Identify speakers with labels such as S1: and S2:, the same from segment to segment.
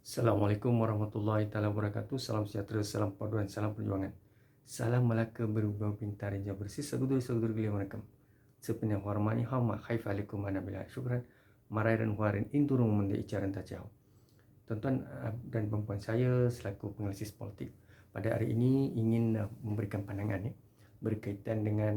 S1: Assalamualaikum warahmatullahi taala wabarakatuh. Salam sejahtera, salam paduan, salam perjuangan. Salam Melaka berubah pintar hijau bersih sagudur-sagudur gelia merekam. Sepenuh hormati hama khaifa alaikum anabila syukran. Marairan huarin inturung mende icaran tajau. Tuan-tuan dan puan saya selaku penganalisis politik pada hari ini ingin memberikan pandangan berkaitan dengan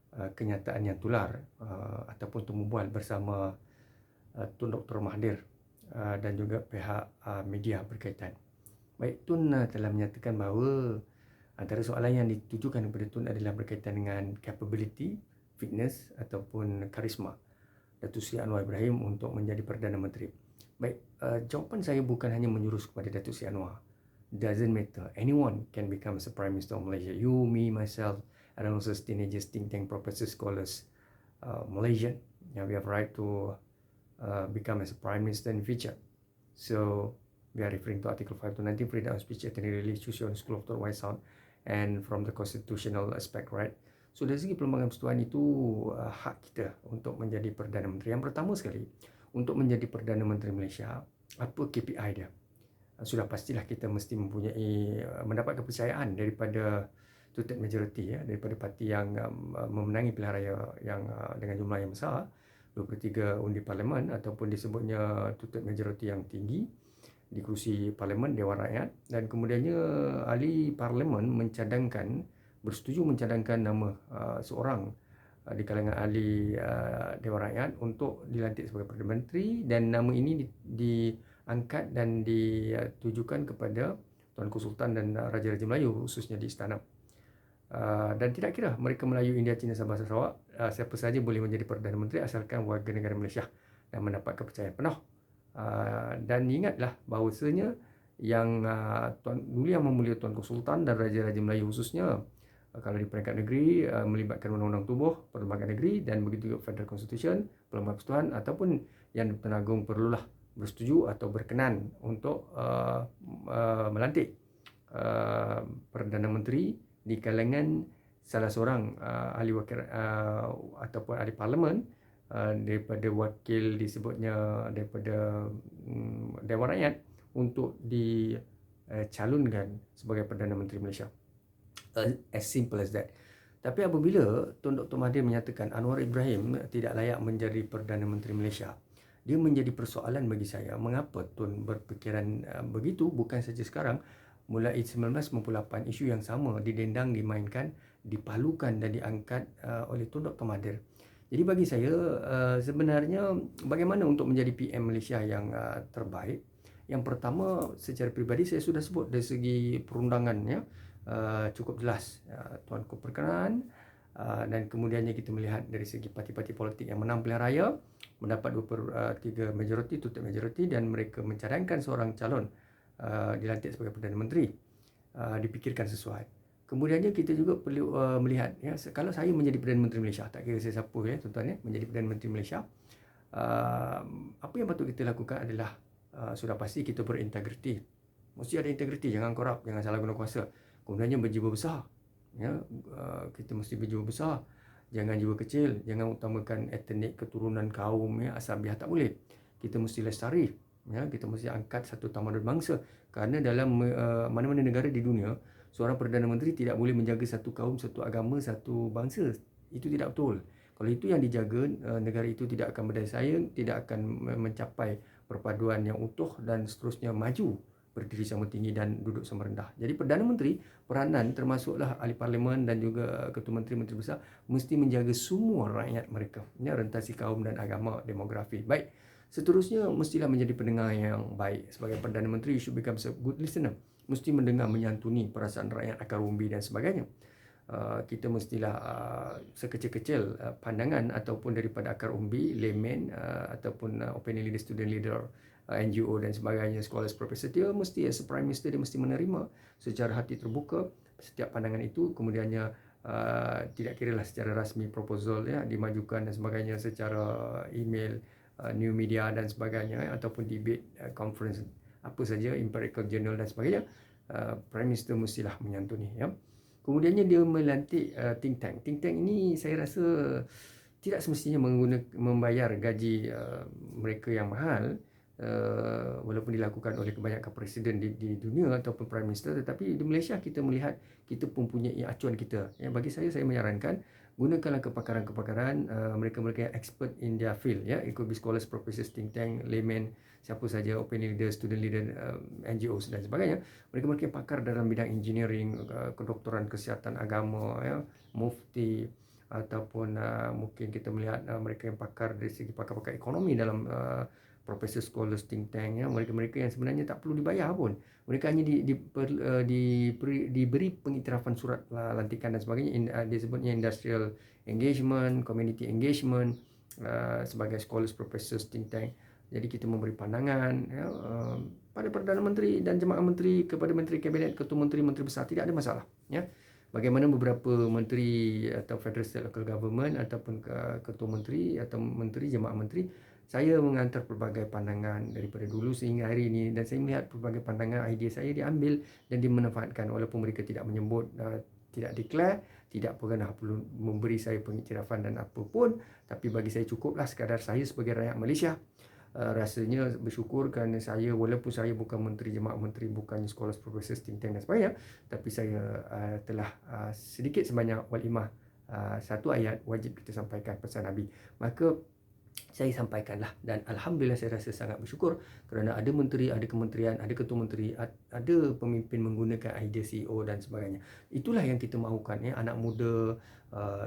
S1: kenyataan yang tular ataupun temu bual bersama Tun Dr. Mahathir dan juga pihak media berkaitan. Baik, Tun telah menyatakan bahawa antara soalan yang ditujukan kepada Tun adalah berkaitan dengan capability, fitness ataupun karisma Datuk Seri Anwar Ibrahim untuk menjadi Perdana Menteri. Baik, jawapan saya bukan hanya menjurus kepada Datuk Seri Anwar. Doesn't matter. Anyone can become as a Prime Minister of Malaysia. You, me, myself, and also teenagers, think tank professors, scholars, Malaysian. We have right to become as a Prime Minister in the future. So we are referring to Article 5 to 19, freedom of speech, ethnic religion, choose your own school of thought, why sound, and from the constitutional aspect, right? So dari segi pelbagai persatuan itu hak kita untuk menjadi Perdana Menteri. Yang pertama sekali, untuk menjadi Perdana Menteri Malaysia, apa KPI dia? Sudah pastilah kita mesti mempunyai mendapat kepercayaan daripada two-third majority, daripada parti yang memenangi pilihan raya yang dengan jumlah yang besar, 23 undi parlimen ataupun disebutnya two-third majority yang tinggi di kerusi parlimen Dewan Rakyat, dan kemudiannya ahli parlimen bersetuju mencadangkan nama seorang di kalangan ahli Dewan Rakyat untuk dilantik sebagai Perdana Menteri, dan nama ini diangkat dan ditujukan kepada Tuanku Sultan dan Raja-Raja Melayu khususnya di istana. Dan tidak kira mereka Melayu, India, Cina, Sabah, Sarawak, siapa saja boleh menjadi Perdana Menteri asalkan warga negara Malaysia dan mendapat kepercayaan penuh. Dan ingatlah bahawasanya yang dulu yang memulia Tuanku Sultan dan Raja-Raja Melayu khususnya, kalau di peringkat negeri melibatkan undang-undang tubuh perlembagaan negeri, dan begitu juga Federal Constitution, pelbagai persatuan ataupun yang di-Pertuan Agong perlulah bersetuju atau berkenan untuk melantik Perdana Menteri di kalangan salah seorang ahli wakil ataupun ahli parlimen daripada wakil disebutnya daripada Dewan Rakyat untuk dicalonkan sebagai Perdana Menteri Malaysia. As simple as that. Tapi apabila Tun Dr. Mahathir menyatakan Anwar Ibrahim tidak layak menjadi Perdana Menteri Malaysia, dia menjadi persoalan bagi saya. Mengapa Tun berfikiran begitu? Bukan saja sekarang, mulai 1998 isu yang sama didendang, dimainkan, dipalukan dan diangkat oleh Tun Dr. Mahathir. Jadi bagi saya sebenarnya bagaimana untuk menjadi PM Malaysia yang terbaik? Yang pertama, secara peribadi saya sudah sebut dari segi perundangannya cukup jelas, Tuanku berkenan, dan kemudiannya kita melihat dari segi parti-parti politik yang menang pilihan raya mendapat 2/3 majoriti, two-third majority, dan mereka mencadangkan seorang calon dilantik sebagai Perdana Menteri, dipikirkan sesuai. Kemudiannya kita juga perlu melihat, kalau saya menjadi Perdana Menteri Malaysia, tak kira saya siapa tuan-tuan, menjadi Perdana Menteri Malaysia, apa yang patut kita lakukan adalah sudah pasti kita berintegriti. Mesti ada integriti, jangan korup, jangan salah guna kuasa. Kemudiannya berjiwa besar, kita mesti berjiwa besar, jangan jiwa kecil, jangan utamakan etnik, keturunan, kaum, asabiah, tak boleh. Kita mesti lestari, kita mesti angkat satu tamadun bangsa, kerana dalam mana-mana negara di dunia, seorang Perdana Menteri tidak boleh menjaga satu kaum, satu agama, satu bangsa. Itu tidak betul. Kalau itu yang dijaga, negara itu tidak akan berdaya saing, tidak akan mencapai perpaduan yang utuh, dan seterusnya maju, berdiri sama tinggi dan duduk sama rendah. Jadi Perdana Menteri, peranan termasuklah ahli parlimen dan juga ketua menteri-menteri besar, mesti menjaga semua rakyat mereka, rentasi kaum dan agama, demografi. Baik, seterusnya mestilah menjadi pendengar yang baik. Sebagai Perdana Menteri, you should become a good listener. Mesti mendengar, menyantuni perasaan rakyat, akar umbi dan sebagainya. Kita mestilah sekecil-kecil pandangan ataupun daripada akar umbi, layman ataupun opinion leader, student leader, NGO dan sebagainya, scholars, professor, dia mesti as a Prime Minister, dia mesti menerima secara hati terbuka setiap pandangan itu. Kemudiannya tidak kiralah secara rasmi proposal dimajukan dan sebagainya secara email, new media dan sebagainya, ataupun debate, conference, apa saja, empirical journal dan sebagainya, Prime Minister mestilah menyantuni. Kemudiannya dia melantik think tank. Think tank ini saya rasa tidak semestinya membayar gaji mereka yang mahal, walaupun dilakukan oleh kebanyakan presiden di dunia ataupun prime minister, tetapi di Malaysia kita melihat kita mempunyai acuan kita. Bagi saya menyarankan gunakanlah kepakaran-kepakaran mereka-mereka yang expert in their field. It could be scholars, professors, think tank, laymen, siapa saja, opinion leader, student leader, NGOs dan sebagainya. Mereka-mereka yang pakar dalam bidang engineering, kedoktoran, kesihatan, agama, mufti, ataupun mungkin kita melihat mereka yang pakar dari segi pakar-pakar ekonomi dalam profesor, scholars, think tank, mereka-mereka yang sebenarnya tak perlu dibayar pun. Mereka hanya diberi pengiktirafan surat lantikan dan sebagainya. Dia sebutnya industrial engagement, community engagement, sebagai scholars, professors, think tank. Jadi kita memberi pandangan pada Perdana Menteri dan jemaah menteri, kepada menteri kabinet, ketua menteri, menteri besar, tidak ada masalah. Bagaimana beberapa menteri atau federal state local government ataupun ketua menteri atau menteri, jemaah menteri, saya menghantar pelbagai pandangan daripada dulu sehingga hari ini, dan saya melihat pelbagai pandangan, idea saya diambil dan dimanfaatkan walaupun mereka tidak menyebut, tidak declare, tidak pernah perlu memberi saya pengiktirafan dan apa pun, tapi bagi saya cukuplah sekadar saya sebagai rakyat Malaysia rasanya bersyukur kerana saya, walaupun saya bukan menteri, jemaah menteri, bukan scholars, professors, think tank dan sebagainya, tapi saya telah sedikit sebanyak walimah satu ayat wajib kita sampaikan pesan Nabi, maka saya sampaikanlah. Dan Alhamdulillah saya rasa sangat bersyukur kerana ada menteri, ada kementerian, ada ketua menteri, ada pemimpin menggunakan idea CEO dan sebagainya. Itulah yang kita mahukan, anak muda,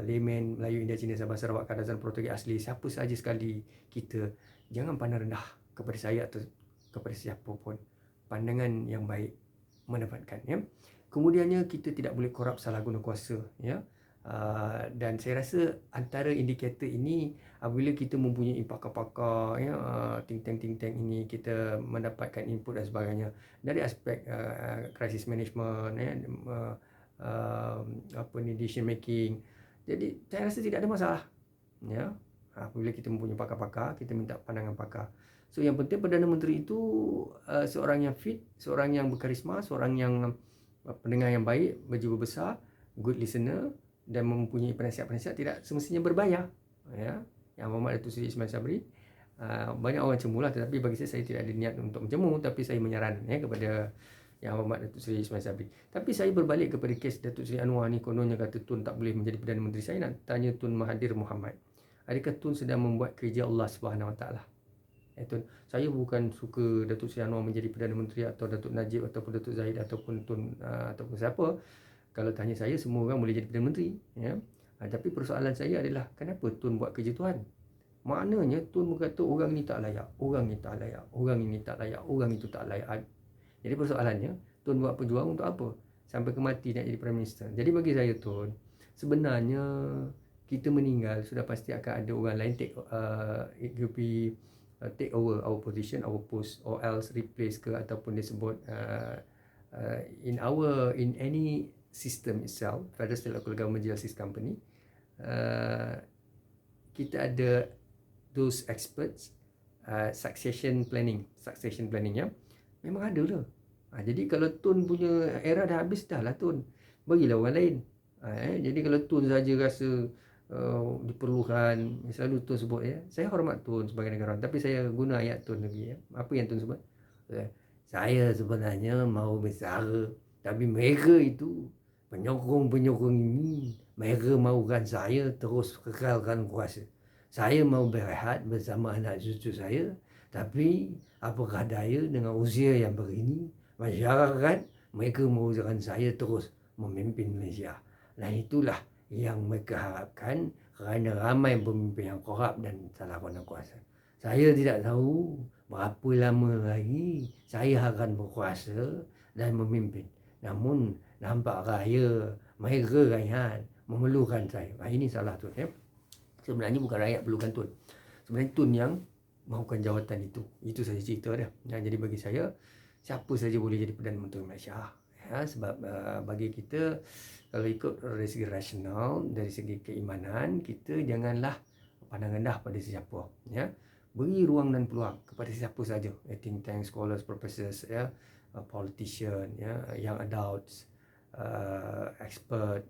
S1: layman, Melayu, India, Cina, Sabah, Sarawak, Kadazan, Portugis asli, siapa sahaja sekali, kita jangan pandang rendah kepada saya atau kepada siapa pun. Pandangan yang baik menempatkan. Kemudiannya kita tidak boleh korup, salah guna kuasa. Dan saya rasa antara indikator ini, apabila kita mempunyai pakar-pakar, think tank ini, kita mendapatkan input dan sebagainya dari aspek crisis management, decision making. Jadi saya rasa tidak ada masalah. Apabila kita mempunyai pakar-pakar, kita minta pandangan pakar. So yang penting Perdana Menteri itu seorang yang fit, seorang yang berkarisma, seorang yang pendengar yang baik, berjiwa besar, good listener, dan mempunyai penasihat-penasihat tidak semestinya berbayar. Yang Muhammad Datuk Seri Ismail Sabri, banyak orang cemulah, tetapi bagi saya tidak ada niat untuk mencemu, tapi saya menyaran kepada Yang Muhammad Datuk Seri Ismail Sabri. Tapi saya berbalik kepada kes Datuk Seri Anwar ni, kononnya kata Tun tak boleh menjadi Perdana Menteri. Saya nak tanya Tun Mahathir Mohamad, adakah Tun sedang membuat kerja Allah Subhanahu Wa Taala? Tun, saya bukan suka Datuk Seri Anwar menjadi Perdana Menteri atau Datuk Najib ataupun Datuk Zahid ataupun Tun ataupun siapa. Kalau tanya saya, semua orang boleh jadi Perdana Menteri. Tapi persoalan saya adalah, kenapa Tun buat kerja Tuhan? Maknanya Tun berkata orang ni tak layak, orang ni tak layak, orang ini tak layak, orang itu tak layak. Jadi persoalannya, Tun buat perjuang untuk apa? Sampai ke mati nak jadi Prime Minister. Jadi bagi saya Tun, sebenarnya kita meninggal sudah pasti akan ada orang lain take over our position, our post, or else replace ke, ataupun disebut in any system itself, Federal State Local Government GLCs Company, kita ada those experts, succession planning memang ada lah. Jadi kalau Tun punya era dah habis dah lah Tun, bagilah orang lain. Jadi kalau Tun saja rasa diperlukan, selalu Tun sebut, saya hormat Tun sebagai negarawan, tapi saya guna ayat Tun lagi. Apa yang Tun sebut? Saya sebenarnya mau bersara, tapi mereka itu, penyokong-penyokong ini, mereka mahukan saya terus kekalkan kuasa. Saya mau berehat bersama anak cucu saya, tapi apakah daya dengan usia yang begini, masyarakat mereka mahukan saya terus memimpin Malaysia. Dan itulah yang mereka harapkan kerana ramai pemimpin yang korup dan salah guna kuasa. Saya tidak tahu berapa lama lagi saya akan berkuasa dan memimpin. Namun nampak raya mereka rakyat memerlukan saya. Ini salah Tun. Sebenarnya bukan rakyat perlukan Tun. Sebenarnya Tun yang mahukan jawatan itu. Itu saja cerita dia. Jadi bagi saya, siapa saja boleh jadi Perdana Menteri Malaysia. Sebab bagi kita, kalau ikut dari segi rasional, dari segi keimanan, kita janganlah pandang rendah pada sesiapa. Beri ruang dan peluang kepada siapa saja. Think tank, scholars, professors, politician, young adults, expert,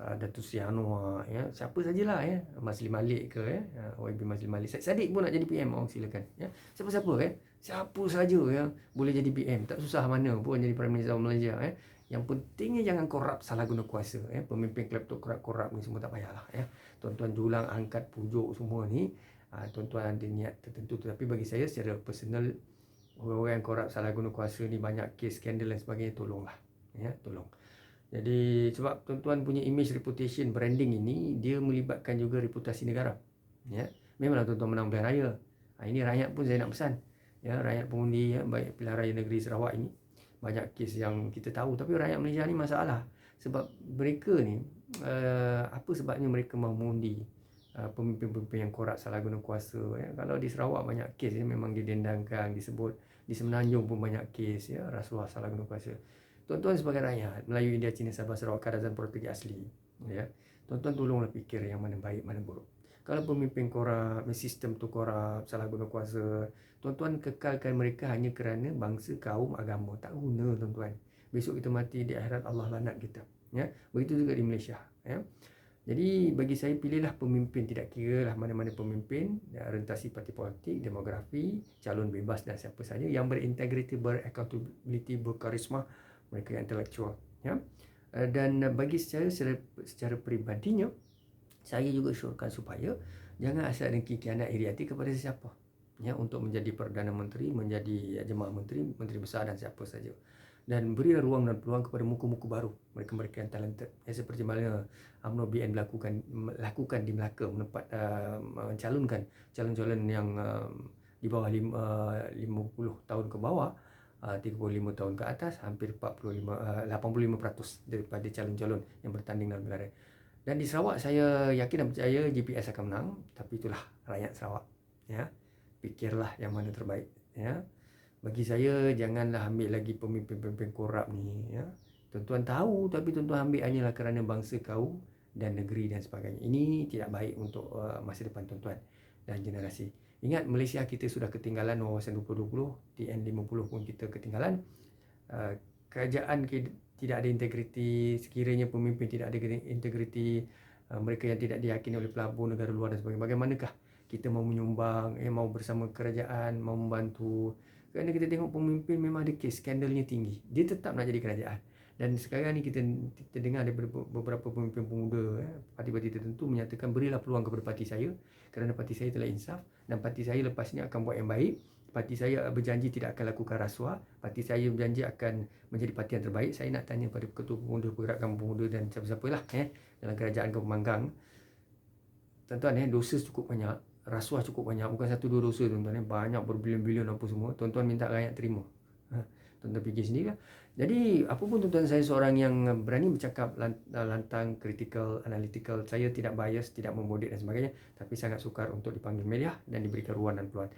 S1: Datuk Seri Anwar, ya, siapa sajalah, ya, Mazli Malik ke, ya, YB Mazli Malik, Syed Saddiq pun nak jadi PM, silakan, ya, siapa-siapa, siapa saja yang boleh jadi PM, tak susah mana pun jadi Prime Minister Malaysia, yang pentingnya jangan korup, salah guna kuasa, pemimpin klepto korup ni semua tak payahlah, tuan-tuan julang, angkat, pujuk semua ni, tuan-tuan ada niat tertentu, tapi bagi saya secara personal, orang-orang yang korup, salah guna kuasa ni banyak kes, skandal dan sebagainya, tolonglah, tolong. Jadi sebab tuan-tuan punya image, reputation, branding ini dia melibatkan juga reputasi negara. Ya, memanglah tuan-tuan menang pilihan raya. Ini rakyat pun saya nak pesan. Ya, rakyat pengundi, baik pilihan raya negeri Sarawak ini banyak kes yang kita tahu, tapi rakyat Malaysia ni masalah sebab mereka ni apa sebabnya mereka mahu mengundi pemimpin-pemimpin yang korup, salah guna kuasa. Kalau di Sarawak banyak kes memang didendangkan, disebut. Di Semenanjung pun banyak kes, rasuah, salah guna kuasa. Tuan-tuan sebagai rakyat Melayu, India, Cina, Sabah, Sarawak, Kadazan, Portugis asli, tuan-tuan tolonglah fikir yang mana baik, mana buruk. Kalau pemimpin korup, sistem tu korup, salah guna kuasa, tuan-tuan kekalkan mereka hanya kerana bangsa, kaum, agama. Tak guna, tuan-tuan. Besok kita mati, di akhirat Allah laknat kita. Begitu juga di Malaysia. Jadi bagi saya, pilihlah pemimpin, tidak kira lah mana-mana pemimpin, rentasi parti politik, demografi, calon bebas dan siapa saja yang berintegriti, beraccountability, berkarisma, mereka yang intelektual, dan bagi saya secara peribadinya, saya juga syorkan supaya jangan asal dengki, kianat, iri hati kepada sesiapa, untuk menjadi Perdana Menteri, menjadi jemaah menteri, menteri besar dan siapa saja. Dan berilah ruang dan peluang kepada muka-muka baru, mereka-mereka yang talented, seperti mana UMNO BN lakukan di Melaka, mencalonkan calon-calon yang di bawah 50 tahun ke bawah, 35 tahun ke atas, hampir 85% daripada calon-calon yang bertanding dalam pilihan raya. Dan di Sarawak saya yakin dan percaya GPS akan menang, tapi itulah rakyat Sarawak, fikirlah yang mana terbaik, Bagi saya janganlah ambil lagi pemimpin-pemimpin korup ni, Tuan-tuan tahu tapi tuan-tuan ambil hanyalah kerana bangsa, kaum dan negeri dan sebagainya. Ini tidak baik untuk masa depan tuan-tuan dan generasi. Ingat, Malaysia kita sudah ketinggalan wawasan 2020, TN50 pun kita ketinggalan. Kerajaan tidak ada integriti, sekiranya pemimpin tidak ada integriti, mereka yang tidak diyakini oleh pelabur negara luar dan sebagainya. Bagaimanakah kita mau menyumbang, mau bersama kerajaan, mau membantu? Kerana kita tengok pemimpin memang ada kes, skandalnya tinggi, dia tetap nak jadi kerajaan. Dan sekarang ni kita dengar daripada beberapa pemimpin pemuda, parti-parti tertentu menyatakan berilah peluang kepada parti saya kerana parti saya telah insaf dan parti saya lepas ni akan buat yang baik. Parti saya berjanji tidak akan lakukan rasuah. Parti saya berjanji akan menjadi parti yang terbaik. Saya nak tanya pada ketua pemuda, pergerakan pemuda dan siapa-siapa lah dalam kerajaan ke Pemanggang. Tuan-tuan, dosa cukup banyak, rasuah cukup banyak. Bukan satu dua dosa, tuan-tuan, banyak berbilion-bilion apa semua. Tuan-tuan minta rakyat terima. Tuan-tuan fikir sendirilah. Jadi apapun tuan-tuan, saya seorang yang berani bercakap lantang, kritikal, analytical. Saya tidak bias, tidak membodek dan sebagainya, tapi sangat sukar untuk dipanggil media dan diberikan ruang dan peluang.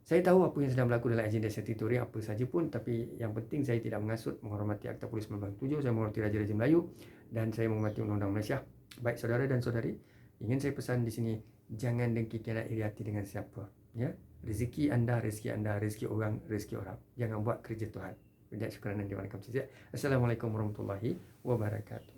S1: Saya tahu apa yang sedang berlaku dalam agenda statutory apa saja pun, tapi yang penting saya tidak mengasut, menghormati Akta Polis 1997, saya menghormati Raja-Raja Melayu dan saya menghormati Undang-Undang Malaysia. Baik saudara dan saudari, ingin saya pesan di sini, jangan dengki, kianat, iri hati dengan siapa. Rezeki anda, rezeki orang, rezeki orang. Jangan buat kerja Tuhan. Syukran dan Assalamualaikum warahmatullahi wabarakatuh.